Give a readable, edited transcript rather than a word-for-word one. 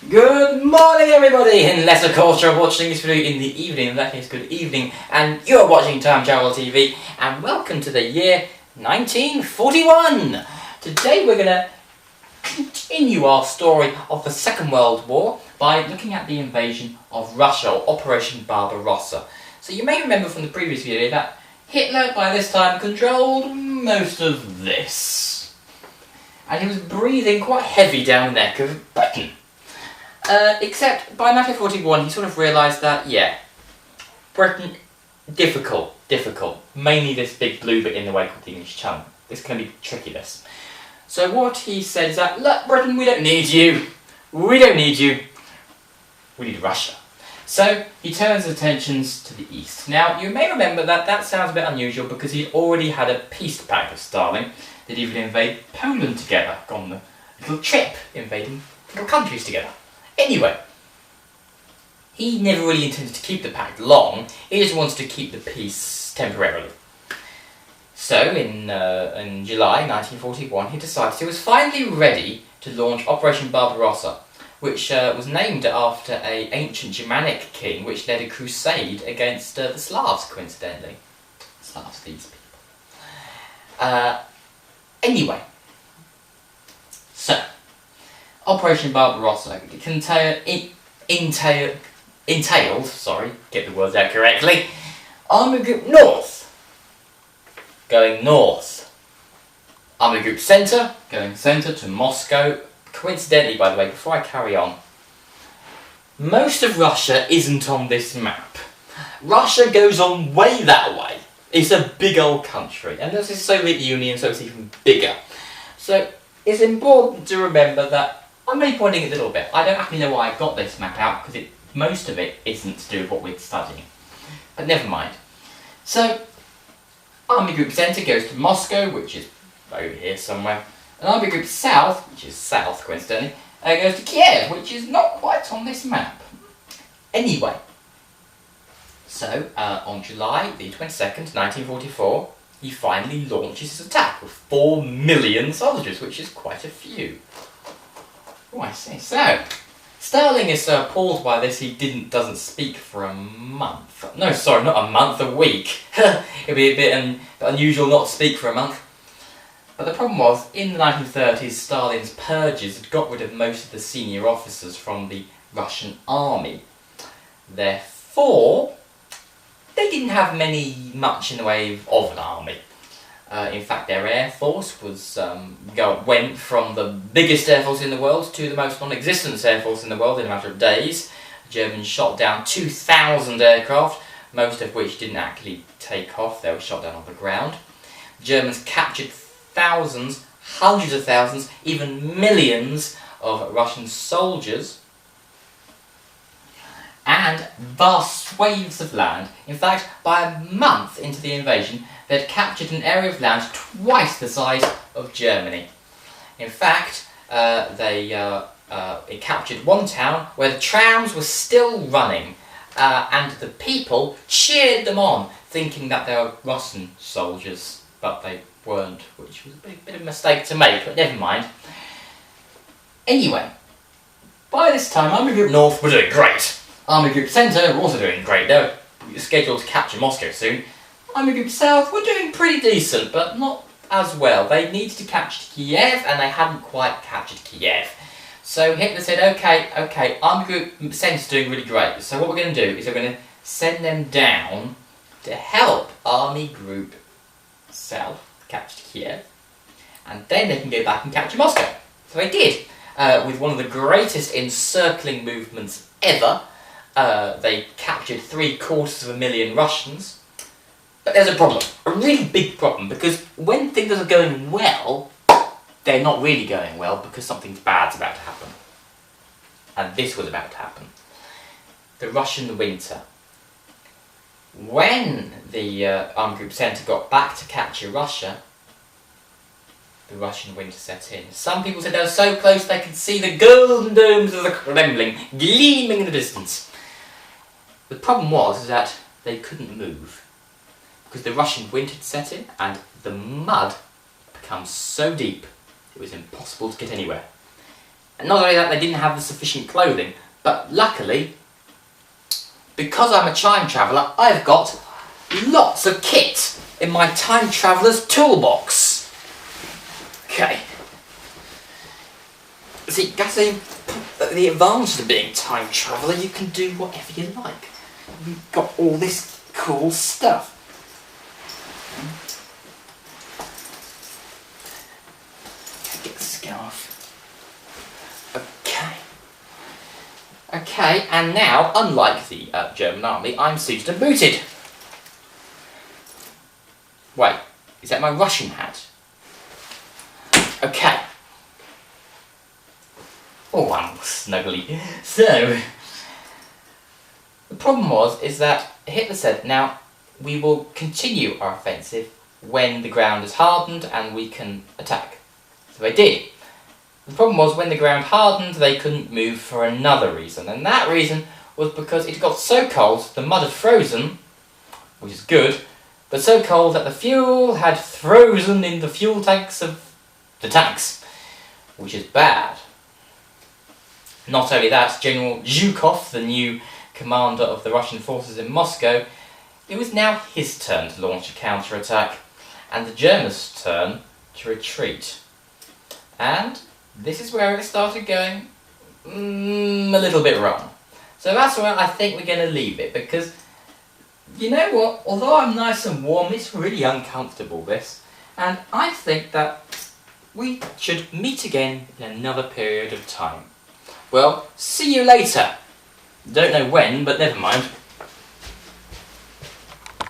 Good morning everybody, unless of course you're watching this video in the evening, in that case good evening, and you're watching Time Travel TV, and welcome to the year 1941! Today we're going to continue our story of the Second World War by looking at the invasion of Russia, or Operation Barbarossa. So you may remember from the previous video that Hitler by this time controlled most of this. And he was breathing quite heavy down the neck of Britain. Except by 1941 he sort of realised that, yeah, Britain, difficult. Mainly this big blue bit in the way called the English Channel. This can be tricky, this. So what he said is that, look Britain, we don't need you. We need Russia. So he turns his attentions to the east. Now you may remember that that sounds a bit unusual because he'd already had a peace pact with Stalin. They'd even invade Poland together, gone the little trip, invading little countries together. Anyway, he never really intended to keep the pact long, he just wanted to keep the peace temporarily. So, in July 1941, he decided he was finally ready to launch Operation Barbarossa, which was named after an ancient Germanic king which led a crusade against the Slavs, coincidentally. Slavs, these people. Anyway, so Operation Barbarossa entailed, sorry, get the words out correctly, Army Group North, going north. Army Group Centre, going centre to Moscow. Coincidentally, by the way, before I carry on, most of Russia isn't on this map. Russia goes on way that way. It's a big old country, and there's the Soviet Union, so it's even bigger. So it's important to remember that I'm only pointing a little bit. I don't actually know why I got this map out, because most of it isn't to do with what we're studying. But never mind. So, Army Group Centre goes to Moscow, which is over here somewhere. And Army Group South, which is south coincidentally, goes to Kiev, which is not quite on this map. Anyway, so on July the 22nd, 1944, he finally launches his attack with 4 million soldiers, which is quite a few. Oh, I see. So, Stalin is so appalled by this he doesn't speak for a month. No, sorry, not a month, a week. It'd be a bit unusual not to speak for a month. But the problem was, in the 1930s, Stalin's purges had got rid of most of the senior officers from the Russian army. Therefore, they didn't have much in the way of an army. In fact, their air force went from the biggest air force in the world to the most non-existent air force in the world in a matter of days. The Germans shot down 2,000 aircraft, most of which didn't actually take off, they were shot down on the ground. The Germans captured thousands, hundreds of thousands, even millions of Russian soldiers, and vast swathes of land. In fact, by a month into the invasion, they'd captured an area of land twice the size of Germany. In fact, it captured one town where the trams were still running, and the people cheered them on, thinking that they were Russian soldiers, but they weren't, which was a bit of a mistake to make, but never mind. Anyway, by this time, Army Group North were doing great. Army Group Centre were also doing great. They were scheduled to capture Moscow soon. Army Group South were doing pretty decent, but not as well. They needed to capture Kiev, and they hadn't quite captured Kiev. So Hitler said, okay, Army Group Centre's doing really great. So what we're going to do is we're going to send them down to help Army Group South capture Kiev, and then they can go back and capture Moscow. So they did, with one of the greatest encircling movements ever. They captured 750,000 Russians. But there's a problem, a really big problem, because when things are going well, they're not really going well because something bad's about to happen. And this was about to happen. The Russian winter. When the Army Group Centre got back to capture Russia, the Russian winter set in. Some people said they were so close they could see the golden domes of the Kremlin gleaming in the distance. The problem was that they couldn't move, because the Russian winter had set in and the mud had become so deep it was impossible to get anywhere. And not only that, they didn't have the sufficient clothing, but luckily, because I'm a time traveller, I've got lots of kit in my time traveller's toolbox. Okay. See, that's the advantage of being a time traveller. You can do whatever you like. You've got all this cool stuff. Get the scarf. Okay, and now, unlike the German army, I'm suited and booted. Wait, is that my Russian hat? Okay. Oh, I'm snuggly. So, the problem is that Hitler said, now, we will continue our offensive when the ground is hardened and we can attack. So they did. The problem was, when the ground hardened, they couldn't move for another reason. And that reason was because it got so cold, the mud had frozen, which is good, but so cold that the fuel had frozen in the fuel tanks of the tanks, which is bad. Not only that, General Zhukov, the new commander of the Russian forces in Moscow, it was now his turn to launch a counterattack, and the Germans' turn to retreat. And this is where it started going a little bit wrong. So that's where I think we're going to leave it, because, you know what, although I'm nice and warm, it's really uncomfortable, this. And I think that we should meet again in another period of time. Well, see you later. Don't know when, but never mind.